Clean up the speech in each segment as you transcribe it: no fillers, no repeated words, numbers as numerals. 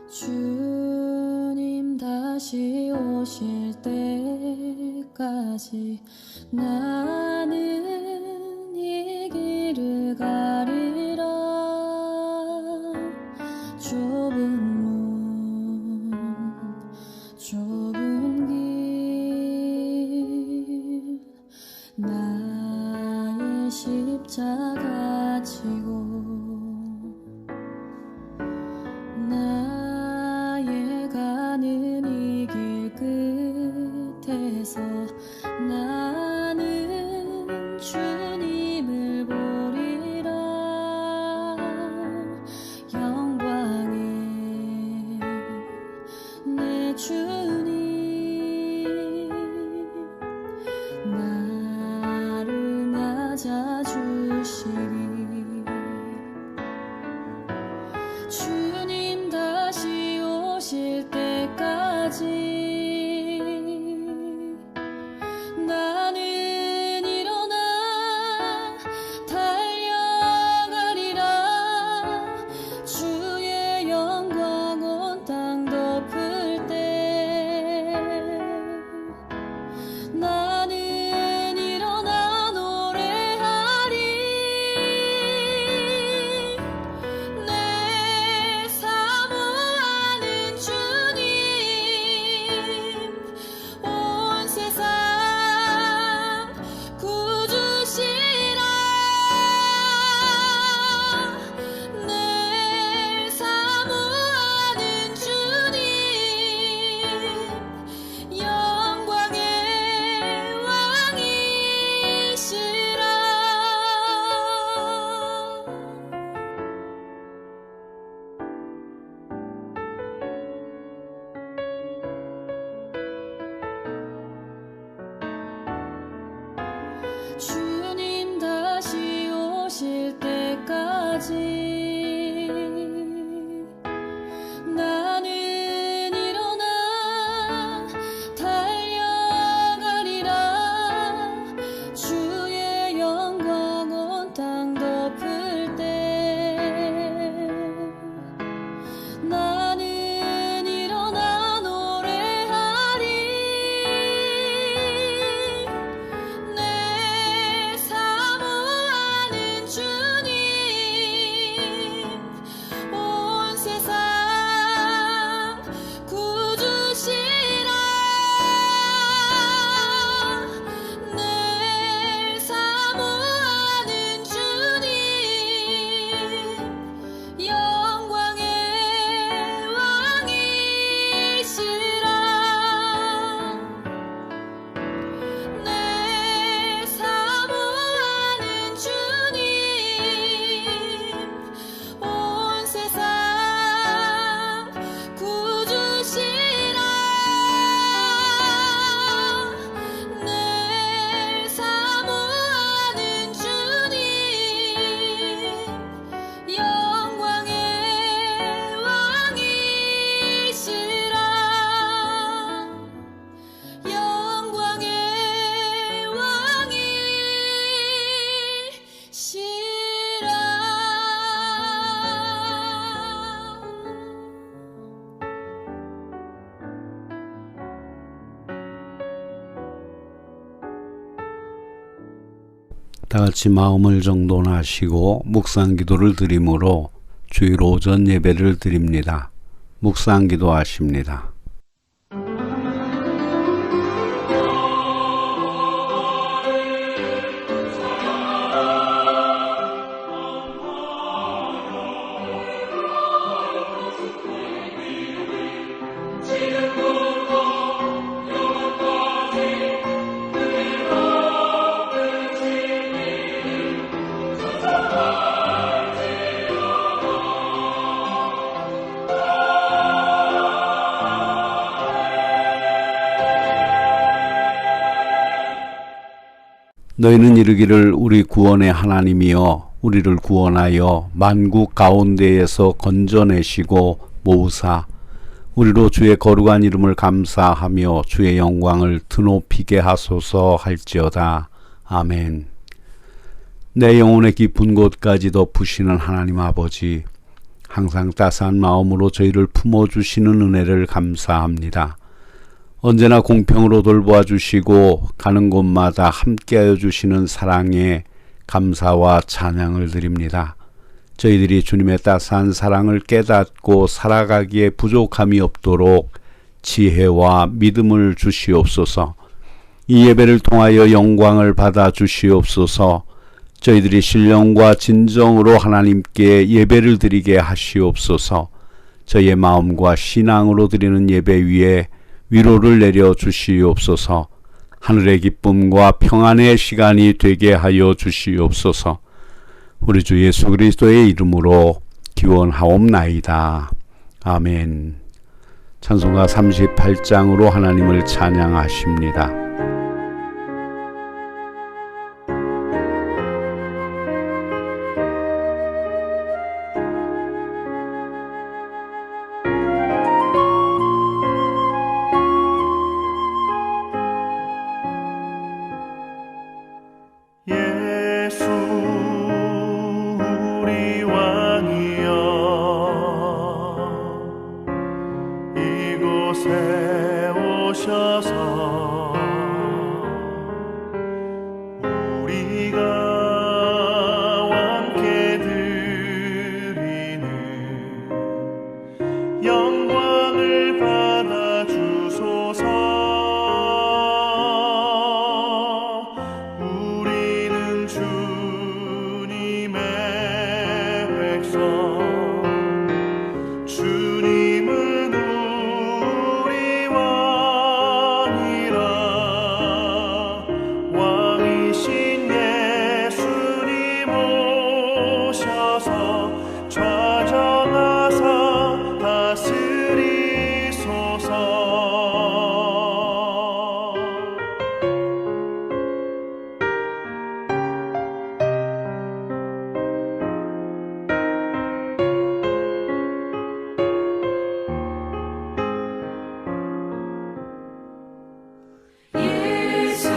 주님 다시 오실 때까지 나는 이 길을 가리라. 좁은 문 좁은 길 나의 십자가 지고 나의 가는 이 길 끝에서 나는 주님을 보리라. 영광의 내 주님 나를 맞아주시리. 주님 다시 오실 때까지 나는 일어나 달려가리라. 주의 영광 온 땅 덮을 때 나는 일어나 노래하리. 내 사모하는 주님 온 세상 구주시라. 내 사모하는 주님 영광의 왕이시라. 주님 다시 오실 때까지 나는 일어나 달려가리라. 주의 영광 온 땅 덮을 때 나는 일어나 노래하리. 내 사모하는 주님 온 세상 구주시라. 내 사모하는 주님 영광의 왕이시라. 내 사모하는 주님 온 세상 구주시라. 내 사모하는 주님 영광의 왕이시라. 영광의 왕이시라. 다 같이 마음을 정돈하시고 묵상기도를 드림으로 주일 오전 예배를 드립니다. 묵상기도 하십니다. 너희는 이르기를 우리 구원의 하나님이여 우리를 구원하여 만국 가운데에서 건져내시고 모으사 우리로 주의 거룩한 이름을 감사하며 주의 영광을 드높이게 하소서 할지어다. 아멘. 내 영혼의 깊은 곳까지 덮으시는 하나님 아버지, 항상 따스한 마음으로 저희를 품어주시는 은혜를 감사합니다. 언제나 공평으로 돌보아 주시고 가는 곳마다 함께하여 주시는 사랑에 감사와 찬양을 드립니다. 저희들이 주님의 따스한 사랑을 깨닫고 살아가기에 부족함이 없도록 지혜와 믿음을 주시옵소서. 이 예배를 통하여 영광을 받아 주시옵소서. 저희들이 신령과 진정으로 하나님께 예배를 드리게 하시옵소서. 저희의 마음과 신앙으로 드리는 예배 위에 위로를 내려 주시옵소서. 하늘의 기쁨과 평안의 시간이 되게 하여 주시옵소서. 우리 주 예수 그리스도의 이름으로 기원하옵나이다. 아멘. 찬송가 38장으로 하나님을 찬양하십니다. 예수 우리 왕이여 이곳에 오셔서 우리가 왕께 드리는 영광을 받아 주소서. 주님은 우리 왕이라 왕이신 예수님 오셔서 좌정하사 다스리소서. 예수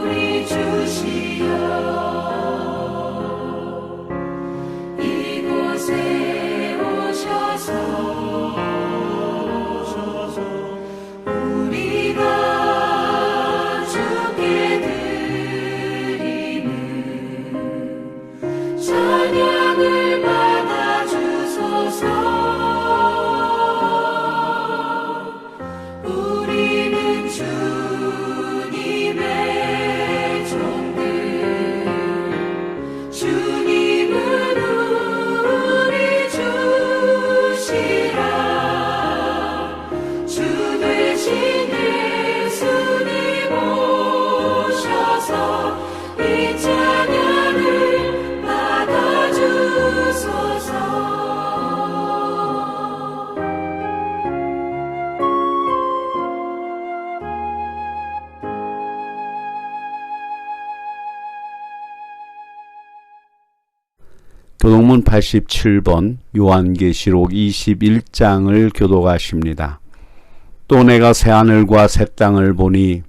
우리 주시여 이곳에 오셔서 우리가 주께 드리는 찬양을 받아 주소서. 우리는 주님의 종들, 주님은 우리 주시라. 주 되신 예수님 오셔서 이 찬양을 받아 주소서. 교독문 87번 요한계시록 21장을 교독하십니다. 또 내가 새하늘과 새 땅을 보니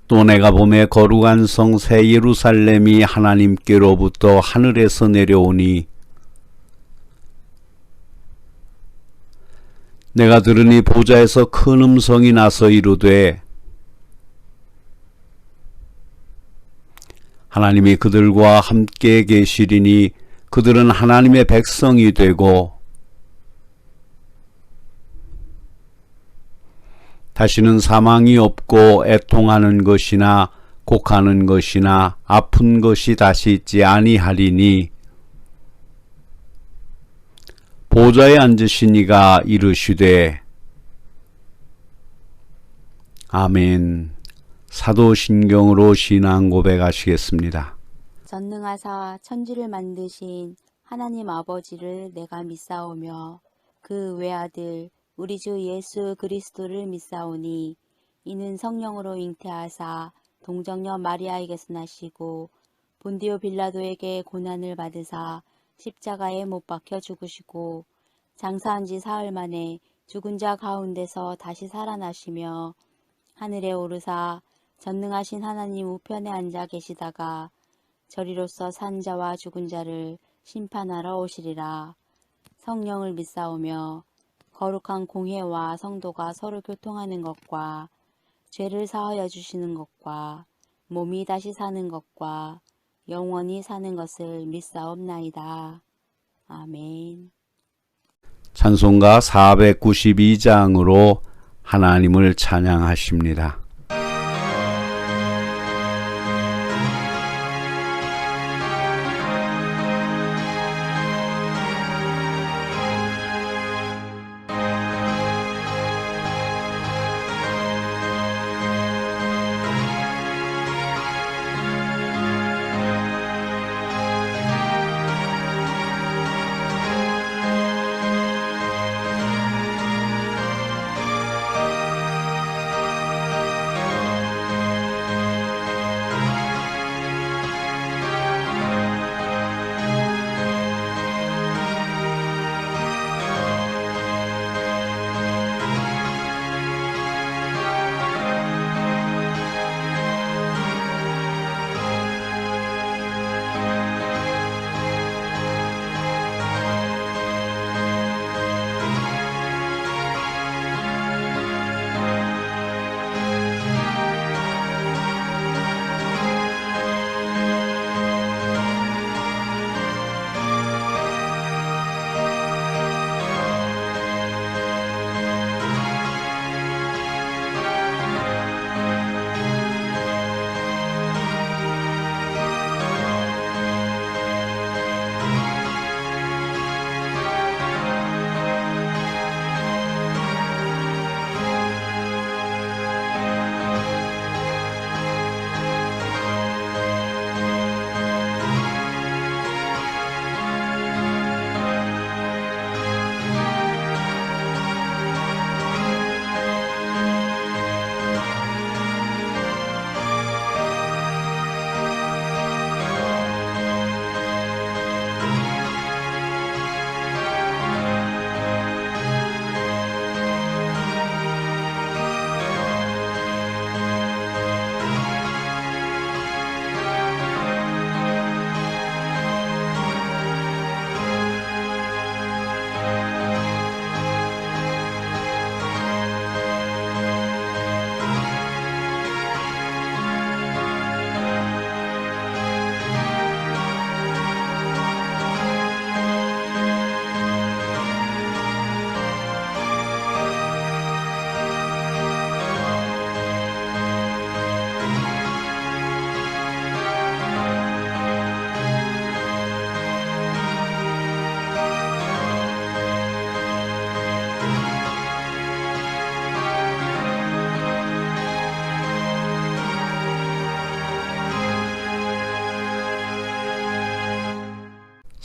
또 내가 봄에 거룩한 성 새 예루살렘이 하나님께로부터 하늘에서 내려오니 내가 들으니 보좌에서 큰 음성이 나서 이르되 하나님이 그들과 함께 계시리니 그들은 하나님의 백성이 되고 다시는 사망이 없고 애통하는 것이나 곡하는 것이나 아픈 것이 다시 있지 아니하리니 보좌에 앉으신 이가 이르시되 아멘. 사도신경으로 신앙 고백하시겠습니다. 전능하사 천지를 만드신 하나님 아버지를 내가 믿사오며 그 외아들 우리 주 예수 그리스도를 믿사오니 이는 성령으로 잉태하사 동정녀 마리아에게서 나시고 본디오 빌라도에게 고난을 받으사 십자가에 못 박혀 죽으시고 장사한 지 사흘 만에 죽은 자 가운데서 다시 살아나시며 하늘에 오르사 전능하신 하나님 우편에 앉아 계시다가 저리로서 산 자와 죽은 자를 심판하러 오시리라. 성령을 믿사오며 거룩한 공회와 성도가 서로 교통하는 것과 죄를 사하여 주시는 것과 몸이 다시 사는 것과 영원히 사는 것을 믿사옵나이다. 아멘. 찬송가 492장으로 하나님을 찬양하십니다.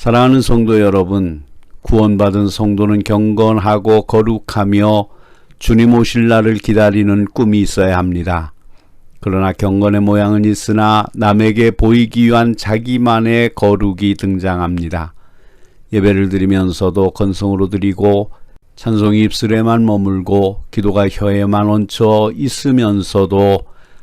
사랑하는 성도 여러분, 구원받은 성도는 경건하고 거룩하며 주님 오실 날을 기다리는 꿈이 있어야 합니다. 그러나 경건의 모양은 있으나 남에게 보이기 위한 자기만의 거룩이 등장합니다. 예배를 드리면서도 건성으로 드리고 찬송이 입술에만 머물고 기도가 혀에만 얹혀 있으면서도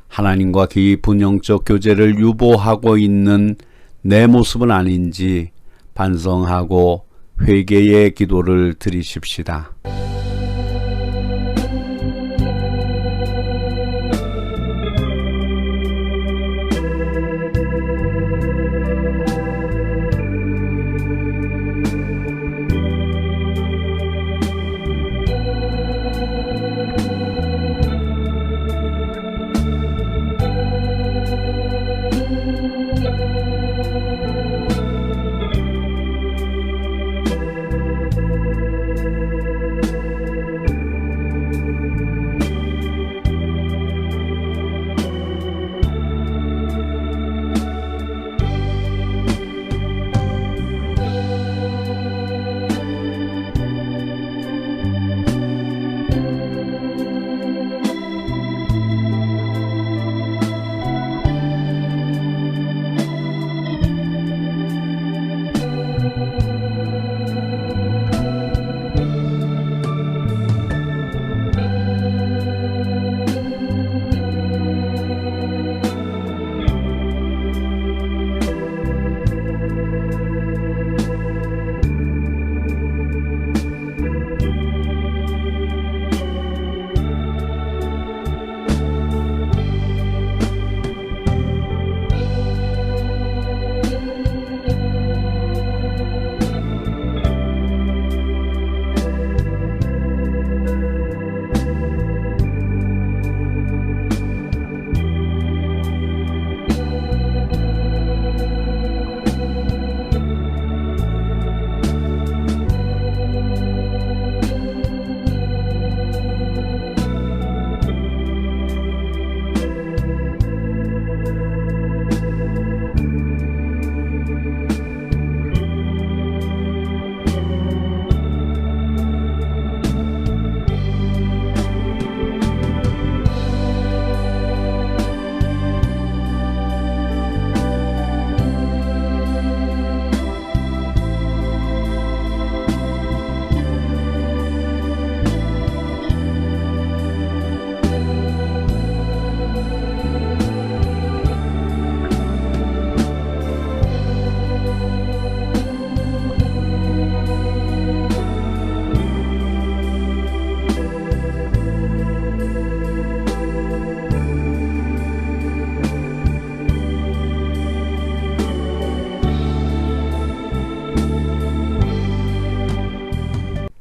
하나님과 깊은 영적 교제를 유보하고 있는 내 모습은 아닌지 반성하고 회개의 기도를 드리십시다.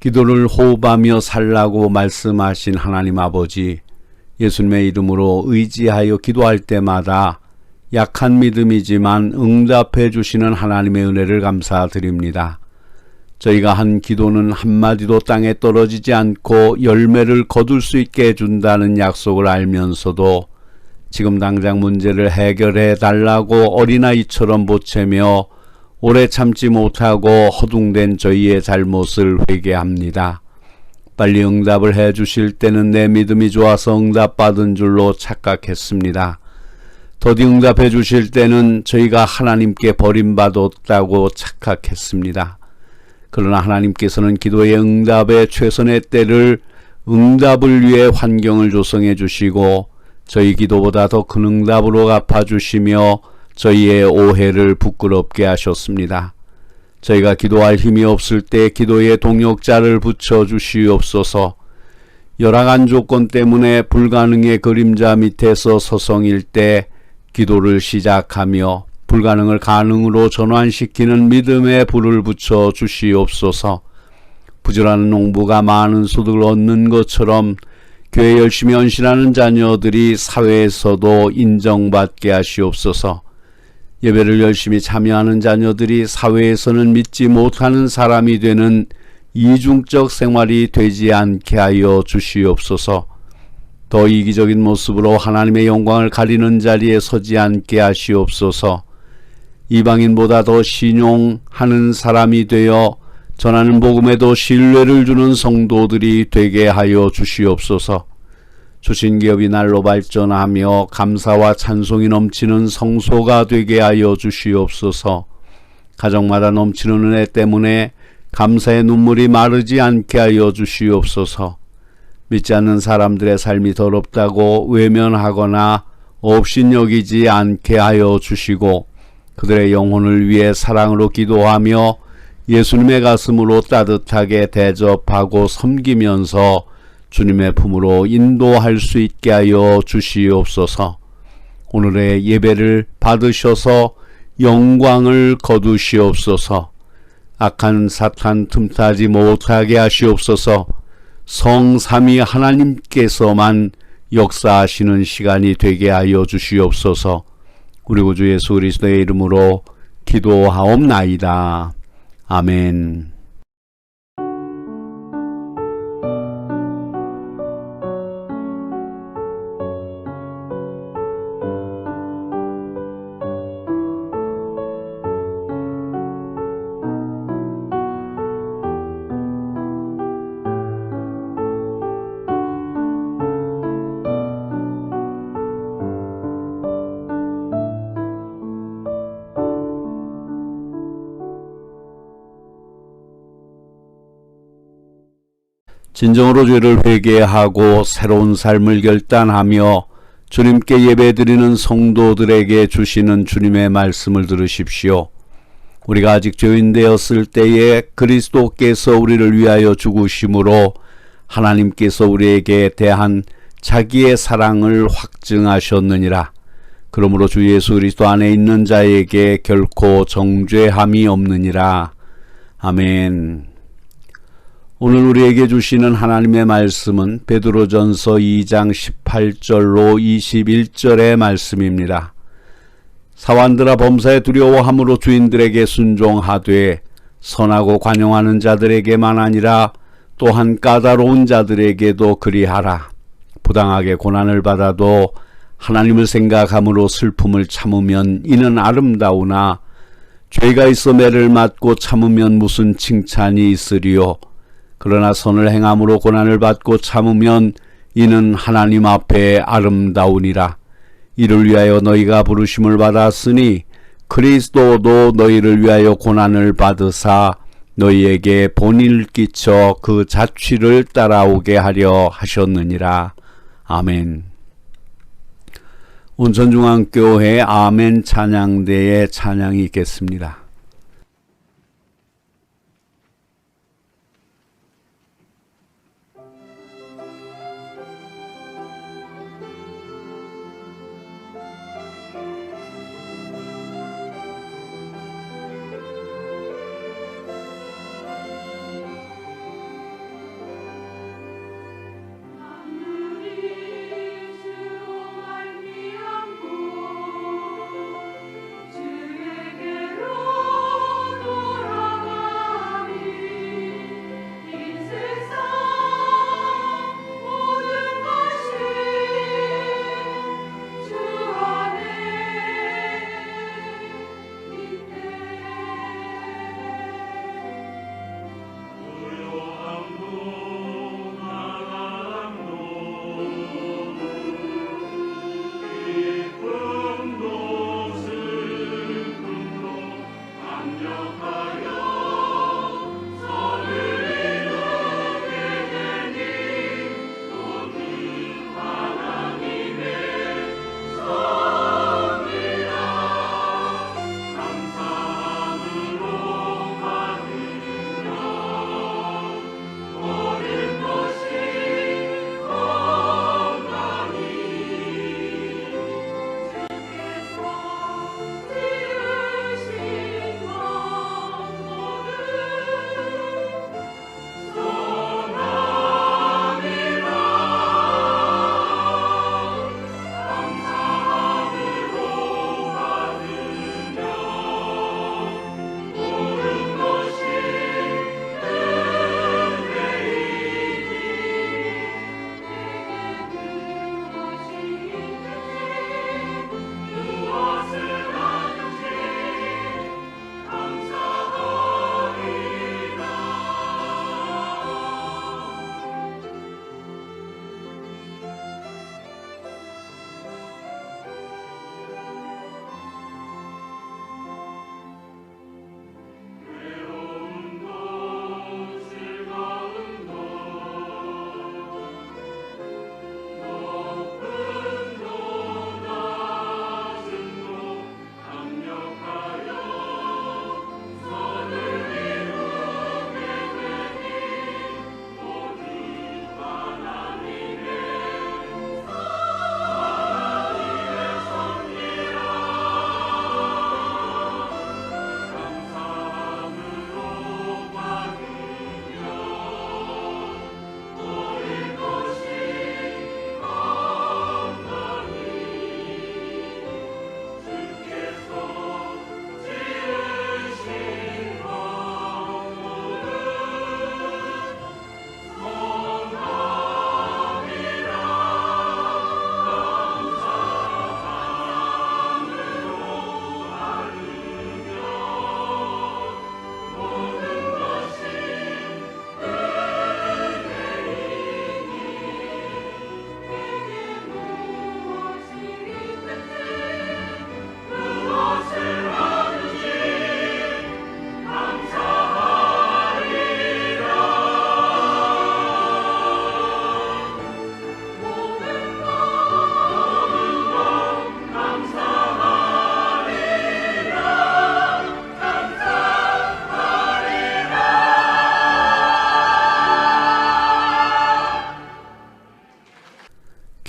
기도를 호흡하며 살라고 말씀하신 하나님 아버지, 예수님의 이름으로 의지하여 기도할 때마다 약한 믿음이지만 응답해 주시는 하나님의 은혜를 감사드립니다. 저희가 한 기도는 한마디도 땅에 떨어지지 않고 열매를 거둘 수 있게 해준다는 약속을 알면서도 지금 당장 문제를 해결해 달라고 어린아이처럼 보채며 오래 참지 못하고 허둥댄 저희의 잘못을 회개합니다. 빨리 응답을 해 주실 때는 내 믿음이 좋아서 응답받은 줄로 착각했습니다. 더디 응답해 주실 때는 저희가 하나님께 버림받았다고 착각했습니다. 그러나 하나님께서는 기도의 응답의 최선의 때를 응답을 위해 환경을 조성해 주시고 저희 기도보다 더 큰 응답으로 갚아주시며 저희의 오해를 부끄럽게 하셨습니다. 저희가 기도할 힘이 없을 때 기도의 동역자를 붙여주시옵소서. 열악한 조건 때문에 불가능의 그림자 밑에서 서성일 때 기도를 시작하며 불가능을 가능으로 전환시키는 믿음의 불을 붙여 주시옵소서. 부지런한 농부가 많은 소득을 얻는 것처럼 교회 열심히 헌신하는 자녀들이 사회에서도 인정받게 하시옵소서. 예배를 열심히 참여하는 자녀들이 사회에서는 믿지 못하는 사람이 되는 이중적 생활이 되지 않게 하여 주시옵소서. 더 이기적인 모습으로 하나님의 영광을 가리는 자리에 서지 않게 하시옵소서. 이방인보다 더 신용하는 사람이 되어 전하는 복음에도 신뢰를 주는 성도들이 되게 하여 주시옵소서. 주신 기업이 날로 발전하며 감사와 찬송이 넘치는 성소가 되게 하여 주시옵소서. 가정마다 넘치는 은혜 때문에 감사의 눈물이 마르지 않게 하여 주시옵소서. 믿지 않는 사람들의 삶이 더럽다고 외면하거나 업신여기지 않게 하여 주시고 그들의 영혼을 위해 사랑으로 기도하며 예수님의 가슴으로 따뜻하게 대접하고 섬기면서 주님의 품으로 인도할 수 있게 하여 주시옵소서. 오늘의 예배를 받으셔서 영광을 거두시옵소서. 악한 사탄 틈타지 못하게 하시옵소서. 성삼위 하나님께서만 역사하시는 시간이 되게 하여 주시옵소서. 우리 구주 예수 그리스도의 이름으로 기도하옵나이다. 아멘. 진정으로 죄를 회개하고 새로운 삶을 결단하며 주님께 예배드리는 성도들에게 주시는 주님의 말씀을 들으십시오. 우리가 아직 죄인 되었을 때에 그리스도께서 우리를 위하여 죽으심으로 하나님께서 우리에게 대한 자기의 사랑을 확증하셨느니라. 그러므로 주 예수 그리스도 안에 있는 자에게 결코 정죄함이 없느니라. 아멘. 오늘 우리에게 주시는 하나님의 말씀은 베드로전서 2장 18절로 21절의 말씀입니다. 사환들아 범사에 두려워함으로 주인들에게 순종하되 선하고 관용하는 자들에게만 아니라 또한 까다로운 자들에게도 그리하라. 부당하게 고난을 받아도 하나님을 생각함으로 슬픔을 참으면 이는 아름다우나 죄가 있어 매를 맞고 참으면 무슨 칭찬이 있으리요. 그러나 선을 행함으로 고난을 받고 참으면 이는 하나님 앞에 아름다우니라. 이를 위하여 너희가 부르심을 받았으니 그리스도도 너희를 위하여 고난을 받으사 너희에게 본을 끼쳐 그 자취를 따라오게 하려 하셨느니라. 아멘. 온천중앙교회 아멘 찬양대의 찬양이 있겠습니다.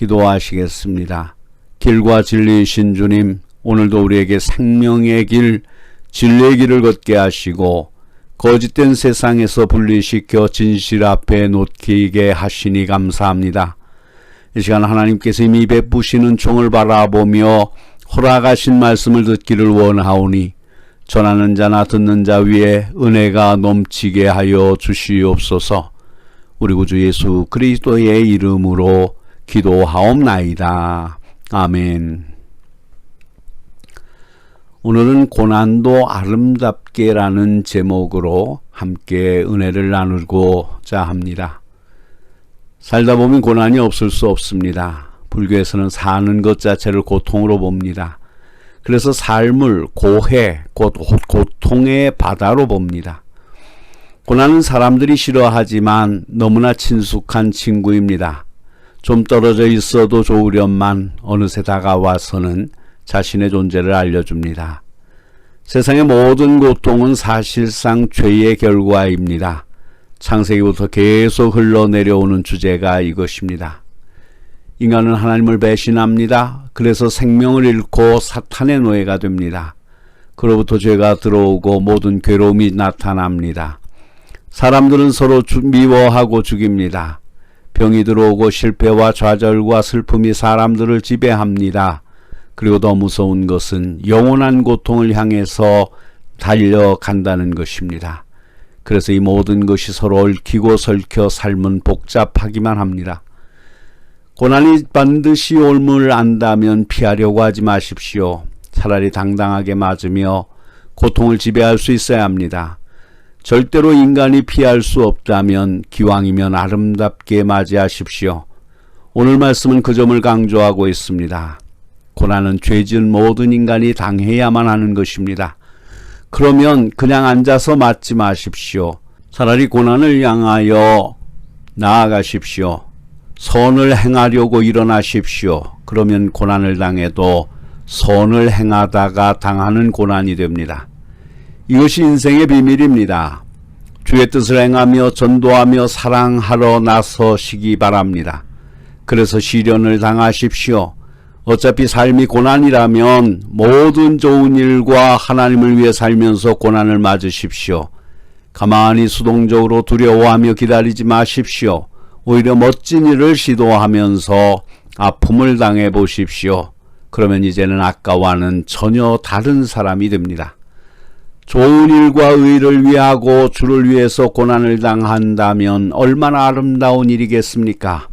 기도하시겠습니다. 길과 진리이신 주님, 오늘도 우리에게 생명의 길, 진리의 길을 걷게 하시고 거짓된 세상에서 분리시켜 진실 앞에 놓이게 하시니 감사합니다. 이 시간 하나님께서 이미 베푸시는 총을 바라보며 허락하신 말씀을 듣기를 원하오니 전하는 자나 듣는 자 위에 은혜가 넘치게 하여 주시옵소서. 우리 구주 예수 그리스도의 이름으로 기도하옵나이다. 아멘. 오늘은 고난도 아름답게라는 제목으로 함께 은혜를 나누고자 합니다. 살다 보면 고난이 없을 수 없습니다. 불교에서는 사는 것 자체를 고통으로 봅니다. 그래서 삶을 고해, 고통의 바다로 봅니다. 고난은 사람들이 싫어하지만 너무나 친숙한 친구입니다. 좀 떨어져 있어도 좋으련만 어느새 다가와서는 자신의 존재를 알려줍니다. 세상의 모든 고통은 사실상 죄의 결과입니다. 창세기부터 계속 흘러내려오는 주제가 이것입니다. 인간은 하나님을 배신합니다. 그래서 생명을 잃고 사탄의 노예가 됩니다. 그로부터 죄가 들어오고 모든 괴로움이 나타납니다. 사람들은 서로 미워하고 죽입니다. 병이 들어오고 실패와 좌절과 슬픔이 사람들을 지배합니다. 그리고 더 무서운 것은 영원한 고통을 향해서 달려간다는 것입니다. 그래서 이 모든 것이 서로 얽히고 설켜 삶은 복잡하기만 합니다. 고난이 반드시 옴을 안다면 피하려고 하지 마십시오. 차라리 당당하게 맞으며 고통을 지배할 수 있어야 합니다. 절대로 인간이 피할 수 없다면 기왕이면 아름답게 맞이하십시오. 오늘 말씀은 그 점을 강조하고 있습니다. 고난은 죄 지은 모든 인간이 당해야만 하는 것입니다. 그러면 그냥 앉아서 맞지 마십시오. 차라리 고난을 향하여 나아가십시오. 선을 행하려고 일어나십시오. 그러면 고난을 당해도 선을 행하다가 당하는 고난이 됩니다. 이것이 인생의 비밀입니다. 주의 뜻을 행하며 전도하며 사랑하러 나서시기 바랍니다. 그래서 시련을 당하십시오. 어차피 삶이 고난이라면 모든 좋은 일과 하나님을 위해 살면서 고난을 맞으십시오. 가만히 수동적으로 두려워하며 기다리지 마십시오. 오히려 멋진 일을 시도하면서 아픔을 당해 보십시오. 그러면 이제는 아까와는 전혀 다른 사람이 됩니다. 좋은 일과 의를 위하고 주를 위해서 고난을 당한다면 얼마나 아름다운 일이겠습니까?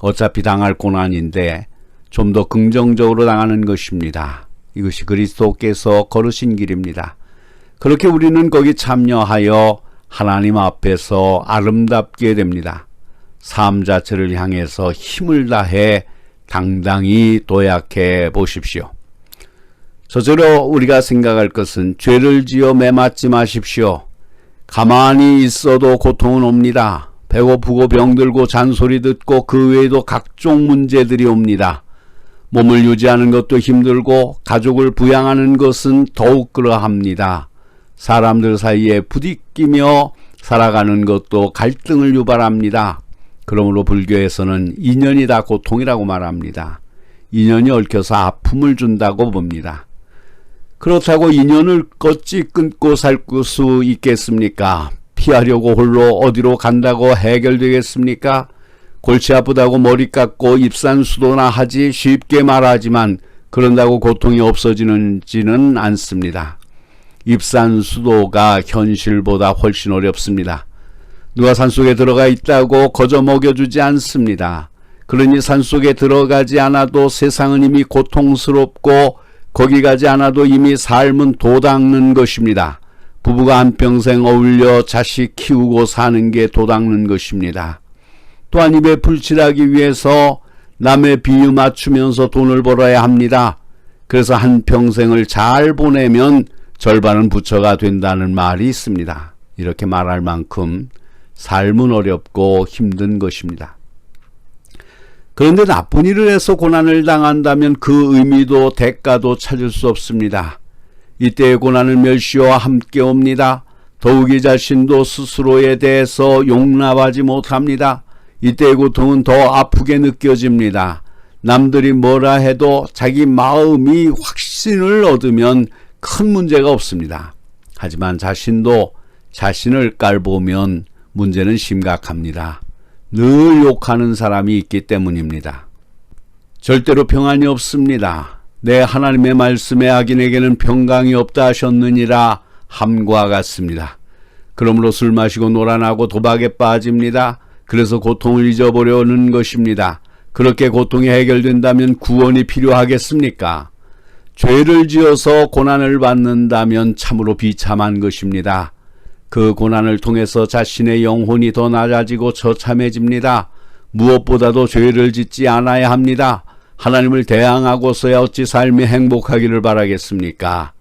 어차피 당할 고난인데 좀 더 긍정적으로 당하는 것입니다. 이것이 그리스도께서 걸으신 길입니다. 그렇게 우리는 거기 참여하여 하나님 앞에서 아름답게 됩니다. 삶 자체를 향해서 힘을 다해 당당히 도약해 보십시오. 저절로 우리가 생각할 것은 죄를 지어 매맞지 마십시오. 가만히 있어도 고통은 옵니다. 배고프고 병들고 잔소리 듣고 그 외에도 각종 문제들이 옵니다. 몸을 유지하는 것도 힘들고 가족을 부양하는 것은 더욱 그러합니다. 사람들 사이에 부딪히며 살아가는 것도 갈등을 유발합니다. 그러므로 불교에서는 인연이 다 고통이라고 말합니다. 인연이 얽혀서 아픔을 준다고 봅니다. 그렇다고 인연을 껐지 끊고 살 수 있겠습니까? 피하려고 홀로 어디로 간다고 해결되겠습니까? 골치 아프다고 머리 깎고 입산수도나 하지 쉽게 말하지만 그런다고 고통이 없어지지는 않습니다. 입산수도가 현실보다 훨씬 어렵습니다. 누가 산속에 들어가 있다고 거저 먹여주지 않습니다. 그러니 산속에 들어가지 않아도 세상은 이미 고통스럽고 거기 가지 않아도 이미 삶은 도닦는 것입니다. 부부가 한평생 어울려 자식 키우고 사는 게 도닦는 것입니다. 또한 입에 불칠하기 위해서 남의 비유 맞추면서 돈을 벌어야 합니다. 그래서 한평생을 잘 보내면 절반은 부처가 된다는 말이 있습니다. 이렇게 말할 만큼 삶은 어렵고 힘든 것입니다. 그런데 나쁜 일을 해서 고난을 당한다면 그 의미도 대가도 찾을 수 없습니다. 이때의 고난은 멸시와 함께 옵니다. 더욱이 자신도 스스로에 대해서 용납하지 못합니다. 이때의 고통은 더 아프게 느껴집니다. 남들이 뭐라 해도 자기 마음이 확신을 얻으면 큰 문제가 없습니다. 하지만 자신도 자신을 깔보면 문제는 심각합니다. 늘 욕하는 사람이 있기 때문입니다. 절대로 평안이 없습니다. 내 하나님의 말씀에 악인에게는 평강이 없다 하셨느니라 함과 같습니다. 그러므로 술 마시고 노란하고 도박에 빠집니다. 그래서 고통을 잊어버려는 것입니다. 그렇게 고통이 해결된다면 구원이 필요하겠습니까? 죄를 지어서 고난을 받는다면 참으로 비참한 것입니다. 그 고난을 통해서 자신의 영혼이 더 낮아지고 처참해집니다. 무엇보다도 죄를 짓지 않아야 합니다. 하나님을 대항하고서야 어찌 삶이 행복하기를 바라겠습니까?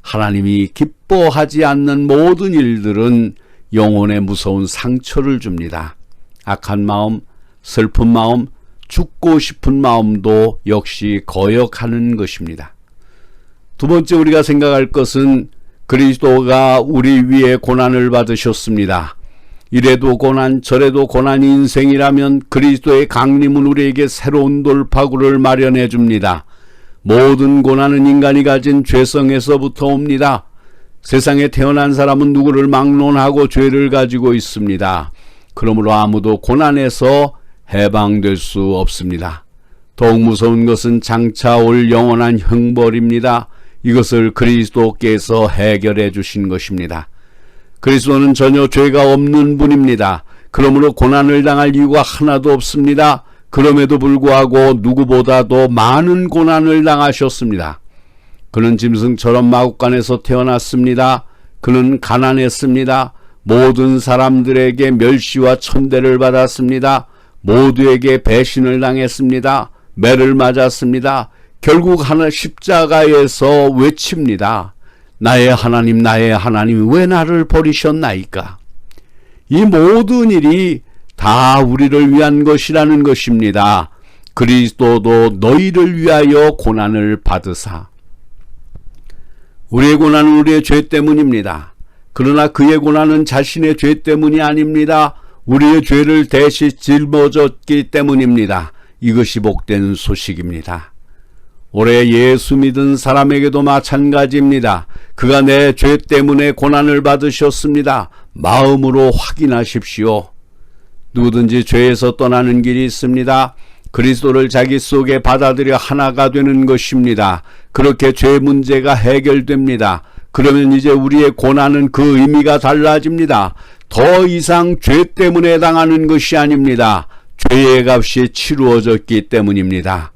하나님이 기뻐하지 않는 모든 일들은 영혼에 무서운 상처를 줍니다. 악한 마음, 슬픈 마음, 죽고 싶은 마음도 역시 거역하는 것입니다. 두 번째 우리가 생각할 것은 그리스도가 우리 위해 고난을 받으셨습니다. 이래도 고난 저래도 고난이 인생이라면 그리스도의 강림은 우리에게 새로운 돌파구를 마련해 줍니다. 모든 고난은 인간이 가진 죄성에서부터 옵니다. 세상에 태어난 사람은 누구를 막론하고 죄를 가지고 있습니다. 그러므로 아무도 고난에서 해방될 수 없습니다. 더욱 무서운 것은 장차 올 영원한 형벌입니다. 이것을 그리스도께서 해결해 주신 것입니다. 그리스도는 전혀 죄가 없는 분입니다. 그러므로 고난을 당할 이유가 하나도 없습니다. 그럼에도 불구하고 누구보다도 많은 고난을 당하셨습니다. 그는 짐승처럼 마구간에서 태어났습니다. 그는 가난했습니다. 모든 사람들에게 멸시와 천대를 받았습니다. 모두에게 배신을 당했습니다. 매를 맞았습니다. 결국 하나 십자가에서 외칩니다. 나의 하나님 왜 나를 버리셨나이까? 이 모든 일이 다 우리를 위한 것이라는 것입니다. 그리스도도 너희를 위하여 고난을 받으사. 우리의 고난은 우리의 죄 때문입니다. 그러나 그의 고난은 자신의 죄 때문이 아닙니다. 우리의 죄를 대신 짊어졌기 때문입니다. 이것이 복된 소식입니다. 올해 예수 믿은 사람에게도 마찬가지입니다. 그가 내 죄 때문에 고난을 받으셨습니다. 마음으로 확인하십시오. 누구든지 죄에서 떠나는 길이 있습니다. 그리스도를 자기 속에 받아들여 하나가 되는 것입니다. 그렇게 죄 문제가 해결됩니다. 그러면 이제 우리의 고난은 그 의미가 달라집니다. 더 이상 죄 때문에 당하는 것이 아닙니다. 죄의 값이 치루어졌기 때문입니다.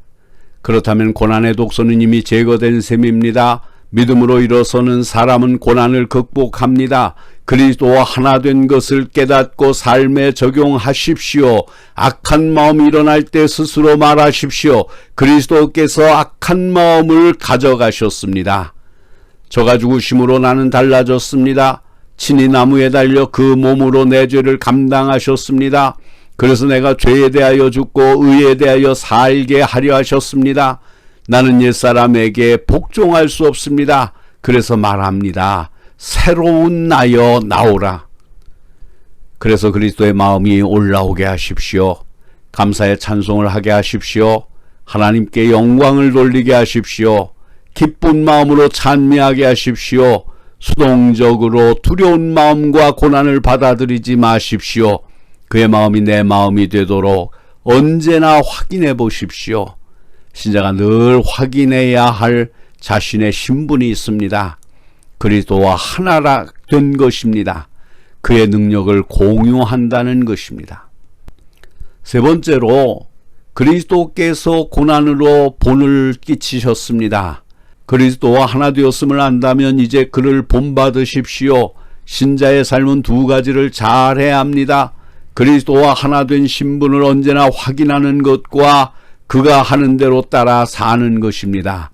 그렇다면 고난의 독소는 이미 제거된 셈입니다. 믿음으로 일어서는 사람은 고난을 극복합니다. 그리스도와 하나 된 것을 깨닫고 삶에 적용하십시오. 악한 마음이 일어날 때 스스로 말하십시오. 그리스도께서 악한 마음을 가져가셨습니다. 저가 죽으심으로 나는 달라졌습니다. 친히 나무에 달려 그 몸으로 내 죄를 감당하셨습니다. 그래서 내가 죄에 대하여 죽고 의에 대하여 살게 하려 하셨습니다. 나는 옛사람에게 복종할 수 없습니다. 그래서 말합니다. 새로운 나여 나오라. 그래서 그리스도의 마음이 올라오게 하십시오. 감사의 찬송을 하게 하십시오. 하나님께 영광을 돌리게 하십시오. 기쁜 마음으로 찬미하게 하십시오. 수동적으로 두려운 마음과 고난을 받아들이지 마십시오. 그의 마음이 내 마음이 되도록 언제나 확인해 보십시오. 신자가 늘 확인해야 할 자신의 신분이 있습니다. 그리스도와 하나라 된 것입니다. 그의 능력을 공유한다는 것입니다. 세 번째로 그리스도께서 고난으로 본을 끼치셨습니다. 그리스도와 하나 되었음을 안다면 이제 그를 본받으십시오. 신자의 삶은 두 가지를 잘해야 합니다. 그리스도와 하나 된 신분을 언제나 확인하는 것과 그가 하는 대로 따라 사는 것입니다.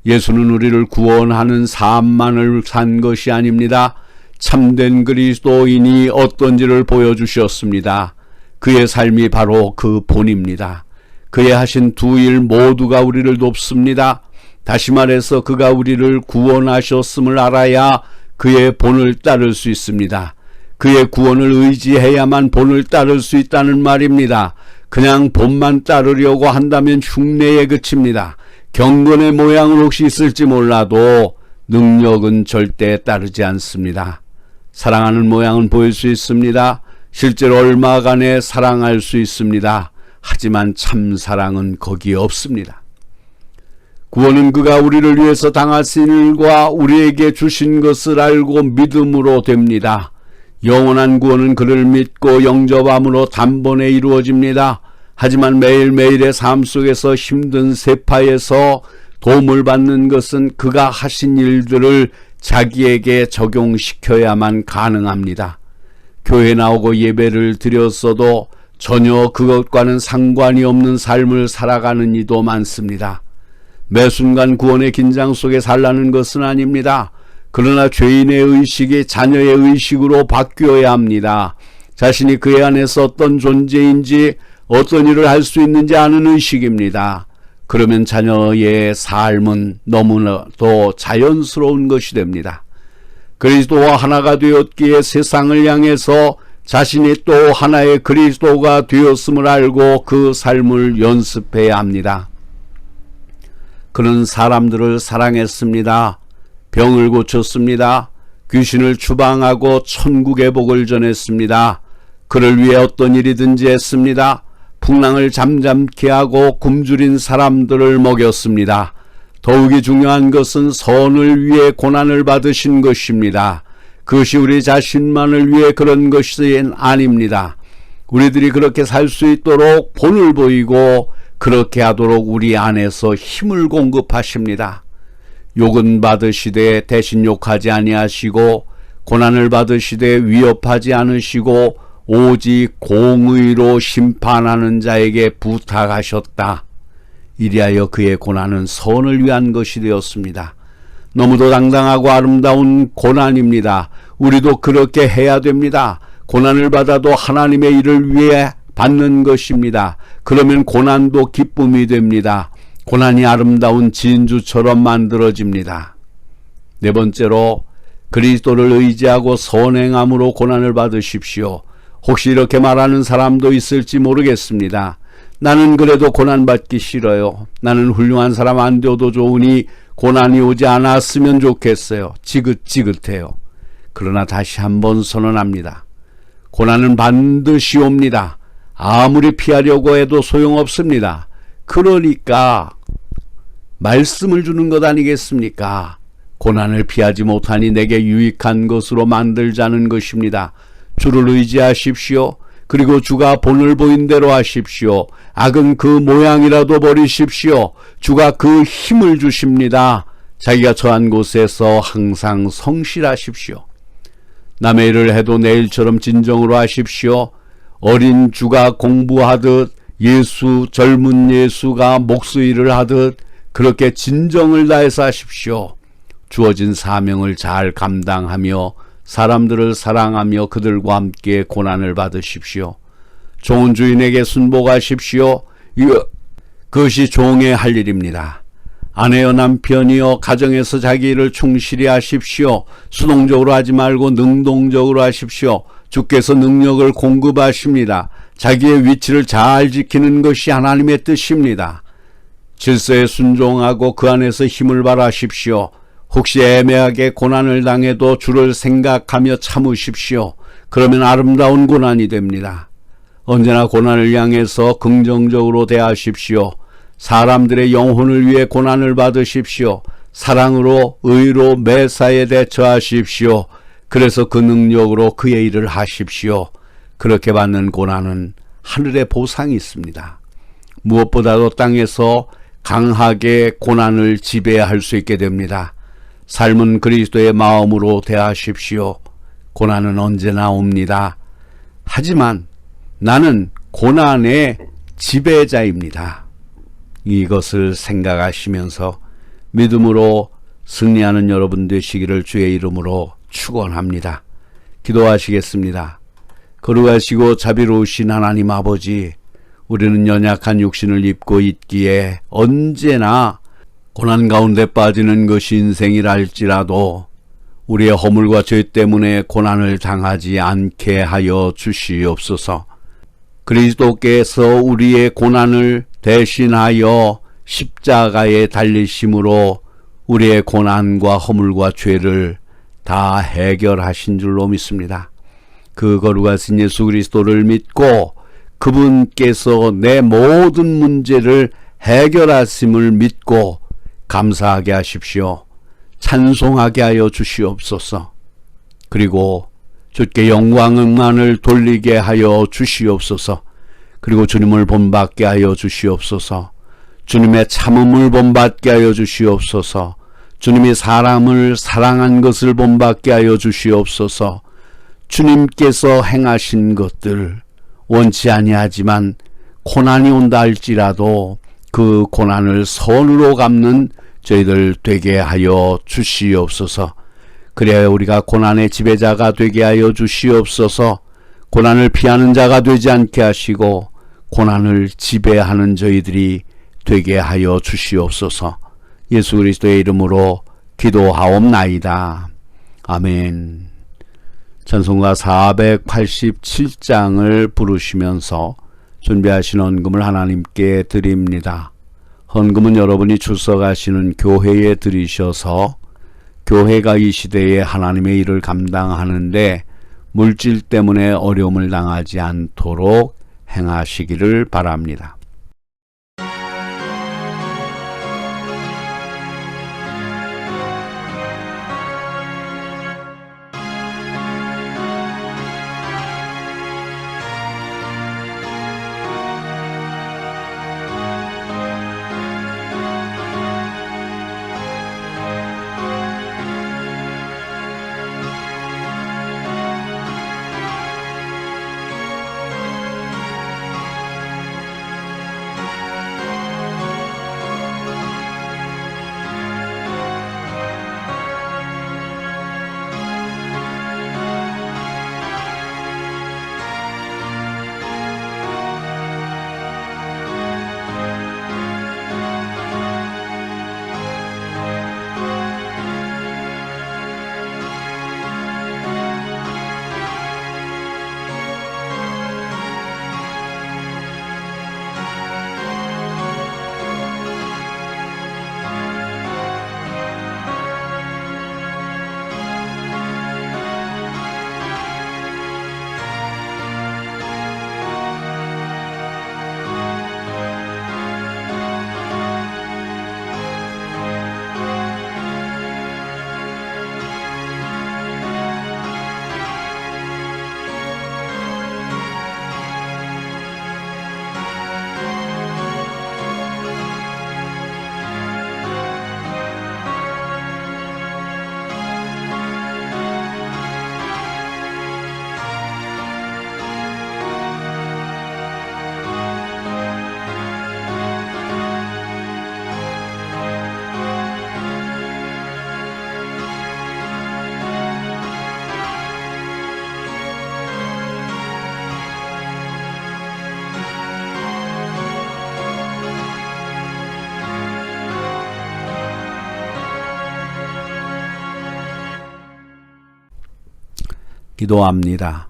예수는 우리를 구원하는 삶만을 산 것이 아닙니다. 참된 그리스도인이 어떤지를 보여주셨습니다. 그의 삶이 바로 그 본입니다. 그의 하신 두 일 모두가 우리를 돕습니다. 다시 말해서 그가 우리를 구원하셨음을 알아야 그의 본을 따를 수 있습니다. 그의 구원을 의지해야만 본을 따를 수 있다는 말입니다. 그냥 본만 따르려고 한다면 흉내에 그칩니다. 경건의 모양은 혹시 있을지 몰라도 능력은 절대 따르지 않습니다. 사랑하는 모양은 보일 수 있습니다. 실제로 얼마간에 사랑할 수 있습니다. 하지만 참 사랑은 거기에 없습니다. 구원은 그가 우리를 위해서 당하신 일과 우리에게 주신 것을 알고 믿음으로 됩니다. 영원한 구원은 그를 믿고 영접함으로 단번에 이루어집니다. 하지만 매일매일의 삶 속에서 힘든 세파에서 도움을 받는 것은 그가 하신 일들을 자기에게 적용시켜야만 가능합니다. 교회 나오고 예배를 드렸어도 전혀 그것과는 상관이 없는 삶을 살아가는 이도 많습니다. 매 순간 구원의 긴장 속에 살라는 것은 아닙니다. 그러나 죄인의 의식이 자녀의 의식으로 바뀌어야 합니다. 자신이 그의 안에서 어떤 존재인지 어떤 일을 할 수 있는지 아는 의식입니다. 그러면 자녀의 삶은 너무나도 자연스러운 것이 됩니다. 그리스도와 하나가 되었기에 세상을 향해서 자신이 또 하나의 그리스도가 되었음을 알고 그 삶을 연습해야 합니다. 그는 사람들을 사랑했습니다. 병을 고쳤습니다. 귀신을 추방하고 천국의 복을 전했습니다. 그를 위해 어떤 일이든지 했습니다. 풍랑을 잠잠케 하고 굶주린 사람들을 먹였습니다. 더욱이 중요한 것은 선을 위해 고난을 받으신 것입니다. 그것이 우리 자신만을 위해 그런 것이 아닙니다. 우리들이 그렇게 살 수 있도록 본을 보이고 그렇게 하도록 우리 안에서 힘을 공급하십니다. 욕은 받으시되 대신 욕하지 아니하시고 고난을 받으시되 위협하지 않으시고 오직 공의로 심판하는 자에게 부탁하셨다. 이리하여 그의 고난은 선을 위한 것이 되었습니다. 너무도 당당하고 아름다운 고난입니다. 우리도 그렇게 해야 됩니다. 고난을 받아도 하나님의 일을 위해 받는 것입니다. 그러면 고난도 기쁨이 됩니다. 고난이 아름다운 진주처럼 만들어집니다. 네 번째로 그리스도를 의지하고 선행함으로 고난을 받으십시오. 혹시 이렇게 말하는 사람도 있을지 모르겠습니다. 나는 그래도 고난받기 싫어요. 나는 훌륭한 사람 안 되어도 좋으니 고난이 오지 않았으면 좋겠어요. 지긋지긋해요. 그러나 다시 한번 선언합니다. 고난은 반드시 옵니다. 아무리 피하려고 해도 소용없습니다. 그러니까 말씀을 주는 것 아니겠습니까? 고난을 피하지 못하니 내게 유익한 것으로 만들자는 것입니다. 주를 의지하십시오. 그리고 주가 본을 보인 대로 하십시오. 악은 그 모양이라도 버리십시오. 주가 그 힘을 주십니다. 자기가 처한 곳에서 항상 성실하십시오. 남의 일을 해도 내일처럼 진정으로 하십시오. 어린 주가 공부하듯 젊은 예수가 목수일을 하듯 그렇게 진정을 다해서 하십시오. 주어진 사명을 잘 감당하며 사람들을 사랑하며 그들과 함께 고난을 받으십시오. 좋은 주인에게 순복하십시오. 그것이 종의 할 일입니다. 아내여 남편이여 가정에서 자기 일을 충실히 하십시오. 수동적으로 하지 말고 능동적으로 하십시오. 주께서 능력을 공급하십니다. 자기의 위치를 잘 지키는 것이 하나님의 뜻입니다. 질서에 순종하고 그 안에서 힘을 발하십시오. 혹시 애매하게 고난을 당해도 주를 생각하며 참으십시오. 그러면 아름다운 고난이 됩니다. 언제나 고난을 향해서 긍정적으로 대하십시오. 사람들의 영혼을 위해 고난을 받으십시오. 사랑으로 의로 매사에 대처하십시오. 그래서 그 능력으로 그의 일을 하십시오. 그렇게 받는 고난은 하늘의 보상이 있습니다. 무엇보다도 땅에서 강하게 고난을 지배할 수 있게 됩니다. 삶은 그리스도의 마음으로 대하십시오. 고난은 언제나 옵니다. 하지만 나는 고난의 지배자입니다. 이것을 생각하시면서 믿음으로 승리하는 여러분 되시기를 주의 이름으로 축원합니다. 기도하시겠습니다. 거룩하시고 자비로우신 하나님 아버지, 우리는 연약한 육신을 입고 있기에 언제나 고난 가운데 빠지는 것이 인생이라 할지라도 우리의 허물과 죄 때문에 고난을 당하지 않게 하여 주시옵소서. 그리스도께서 우리의 고난을 대신하여 십자가에 달리심으로 우리의 고난과 허물과 죄를 다 해결하신 줄로 믿습니다. 그 거룩하신 예수 그리스도를 믿고 그분께서 내 모든 문제를 해결하심을 믿고 감사하게 하십시오. 찬송하게 하여 주시옵소서. 그리고 주께 영광만을 돌리게 하여 주시옵소서. 그리고 주님을 본받게 하여 주시옵소서. 주님의 참음을 본받게 하여 주시옵소서. 주님이 사람을 사랑한 것을 본받게 하여 주시옵소서. 주님께서 행하신 것들 원치 아니하지만 고난이 온다 할지라도 그 고난을 선으로 갚는 저희들 되게 하여 주시옵소서. 그래야 우리가 고난의 지배자가 되게 하여 주시옵소서. 고난을 피하는 자가 되지 않게 하시고 고난을 지배하는 저희들이 되게 하여 주시옵소서. 예수 그리스도의 이름으로 기도하옵나이다. 아멘. 찬송가 487장을 부르시면서 준비하신 헌금을 하나님께 드립니다. 헌금은 여러분이 출석하시는 교회에 드리셔서 교회가 이 시대에 하나님의 일을 감당하는데 물질 때문에 어려움을 당하지 않도록 행하시기를 바랍니다. 기도합니다.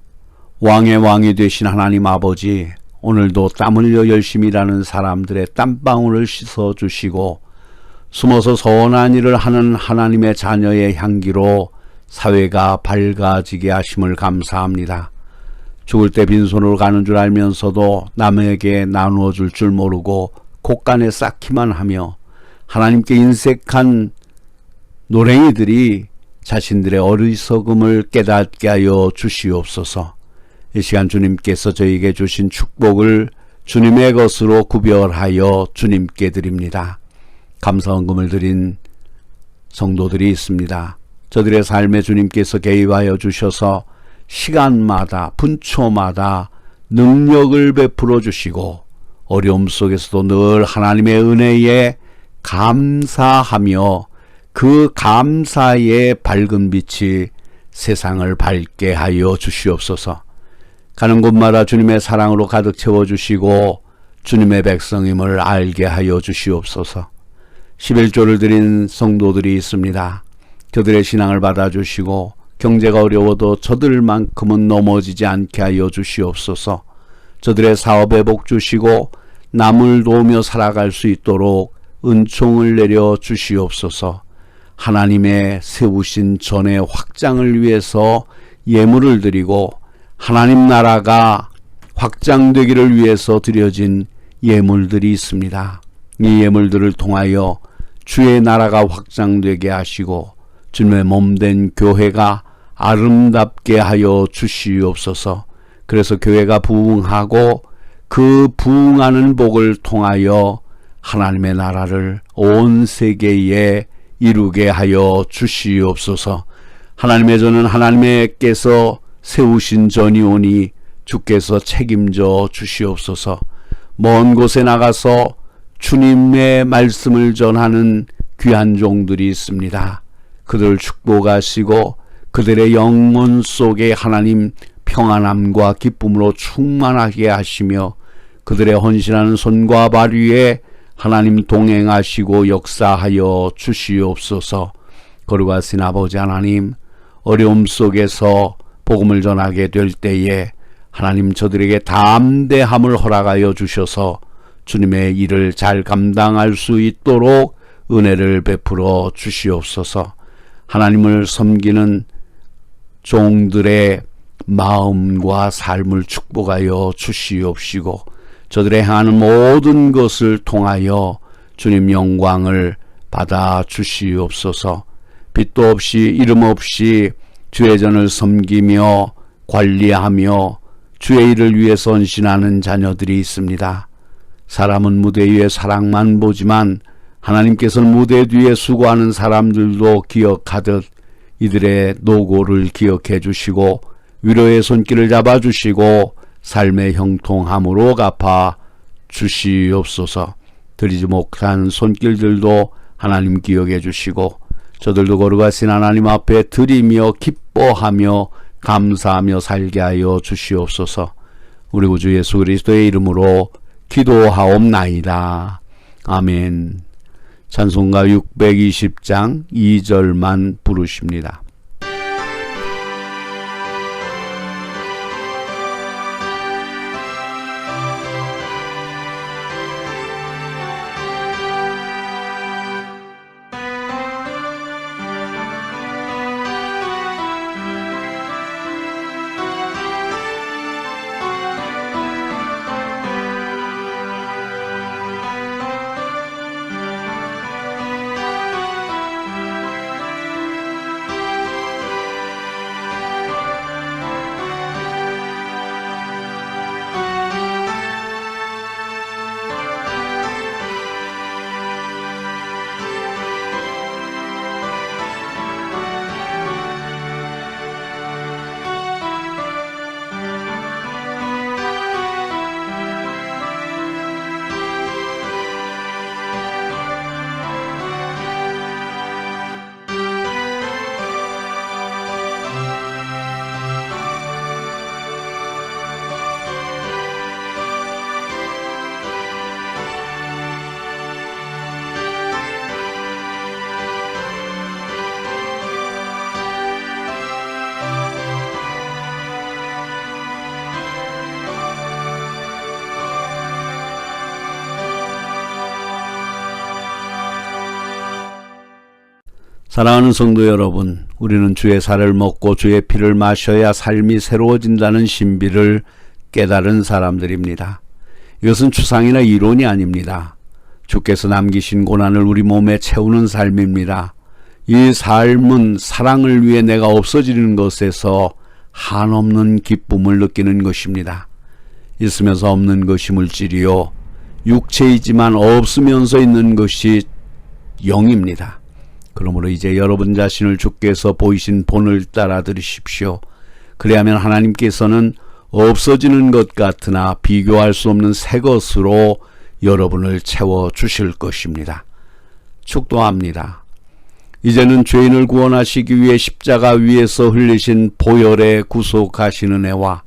왕의 왕이 되신 하나님 아버지, 오늘도 땀 흘려 열심히 일하는 사람들의 땀방울을 씻어주시고 숨어서 선한 일을 하는 하나님의 자녀의 향기로 사회가 밝아지게 하심을 감사합니다. 죽을 때 빈손으로 가는 줄 알면서도 남에게 나누어 줄 줄 모르고 곳간에 쌓기만 하며 하나님께 인색한 노랭이들이 자신들의 어리석음을 깨닫게 하여 주시옵소서. 이 시간 주님께서 저에게 주신 축복을 주님의 것으로 구별하여 주님께 드립니다. 감사헌금을 드린 성도들이 있습니다. 저들의 삶에 주님께서 개입하여 주셔서 시간마다 분초마다 능력을 베풀어 주시고 어려움 속에서도 늘 하나님의 은혜에 감사하며 그 감사의 밝은 빛이 세상을 밝게 하여 주시옵소서. 가는 곳마다 주님의 사랑으로 가득 채워주시고 주님의 백성임을 알게 하여 주시옵소서. 11조를 드린 성도들이 있습니다. 그들의 신앙을 받아주시고 경제가 어려워도 저들만큼은 넘어지지 않게 하여 주시옵소서. 저들의 사업에 복 주시고 남을 도우며 살아갈 수 있도록 은총을 내려 주시옵소서. 하나님의 세우신 전의 확장을 위해서 예물을 드리고 하나님 나라가 확장되기를 위해서 드려진 예물들이 있습니다. 이 예물들을 통하여 주의 나라가 확장되게 하시고 주님의 몸된 교회가 아름답게 하여 주시옵소서. 그래서 교회가 부흥하고 그 부흥하는 복을 통하여 하나님의 나라를 온 세계에 이루게 하여 주시옵소서. 하나님의 전은 하나님께서 세우신 전이오니 주께서 책임져 주시옵소서. 먼 곳에 나가서 주님의 말씀을 전하는 귀한 종들이 있습니다. 그들을 축복하시고 그들의 영혼 속에 하나님 평안함과 기쁨으로 충만하게 하시며 그들의 헌신하는 손과 발 위에 하나님 동행하시고 역사하여 주시옵소서. 거룩하신 아버지 하나님, 어려움 속에서 복음을 전하게 될 때에 하나님 저들에게 담대함을 허락하여 주셔서 주님의 일을 잘 감당할 수 있도록 은혜를 베풀어 주시옵소서. 하나님을 섬기는 종들의 마음과 삶을 축복하여 주시옵시고 저들의 행하는 모든 것을 통하여 주님 영광을 받아 주시옵소서. 빛도 없이 이름 없이 주의 전을 섬기며 관리하며 주의 일을 위해 헌신하는 자녀들이 있습니다. 사람은 무대 위에 사랑만 보지만 하나님께서는 무대 뒤에 수고하는 사람들도 기억하듯 이들의 노고를 기억해 주시고 위로의 손길을 잡아 주시고 삶의 형통함으로 갚아 주시옵소서. 드리지 못한 손길들도 하나님 기억해 주시고 저들도 거룩하신 하나님 앞에 드리며 기뻐하며 감사하며 살게 하여 주시옵소서. 우리 구주 예수 그리스도의 이름으로 기도하옵나이다. 아멘. 찬송가 620장 2절만 부르십니다. 사랑하는 성도 여러분, 우리는 주의 살을 먹고 주의 피를 마셔야 삶이 새로워진다는 신비를 깨달은 사람들입니다. 이것은 추상이나 이론이 아닙니다. 주께서 남기신 고난을 우리 몸에 채우는 삶입니다. 이 삶은 사랑을 위해 내가 없어지는 것에서 한없는 기쁨을 느끼는 것입니다. 있으면서 없는 것이 물질이요, 육체이지만 없으면서 있는 것이 영입니다. 그러므로 이제 여러분 자신을 주께서 보이신 본을 따라 들으십시오. 그래야면 하나님께서는 없어지는 것 같으나 비교할 수 없는 새 것으로 여러분을 채워주실 것입니다. 축도합니다. 이제는 죄인을 구원하시기 위해 십자가 위에서 흘리신 보혈에 구속하시는 애와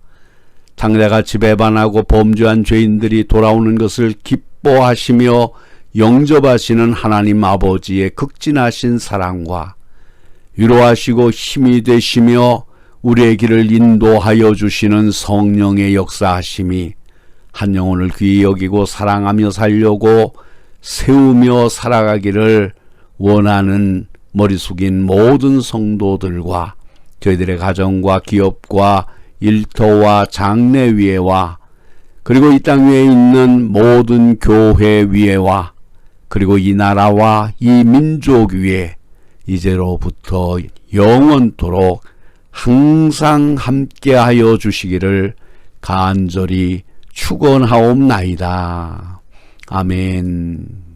장자같이 배반하고 범죄한 죄인들이 돌아오는 것을 기뻐하시며 영접하시는 하나님 아버지의 극진하신 사랑과 위로하시고 힘이 되시며 우리의 길을 인도하여 주시는 성령의 역사하심이 한 영혼을 귀히 여기고 사랑하며 살려고 세우며 살아가기를 원하는 머리 숙인 모든 성도들과 저희들의 가정과 기업과 일터와 장례위회와 그리고 이 땅 위에 있는 모든 교회 위회와 그리고 이 나라와 이 민족 위에 이제로부터 영원토록 항상 함께하여 주시기를 간절히 축원하옵나이다. 아멘.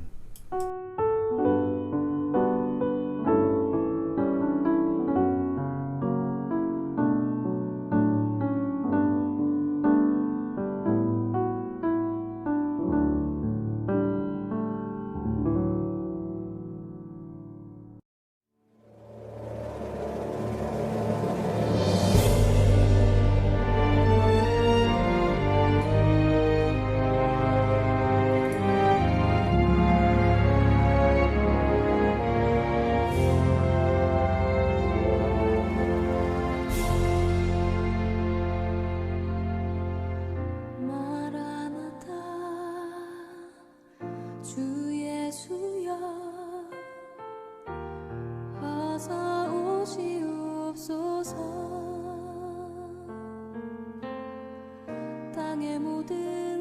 마라나타 주 예수여 어서 오시옵소서. 땅의 모든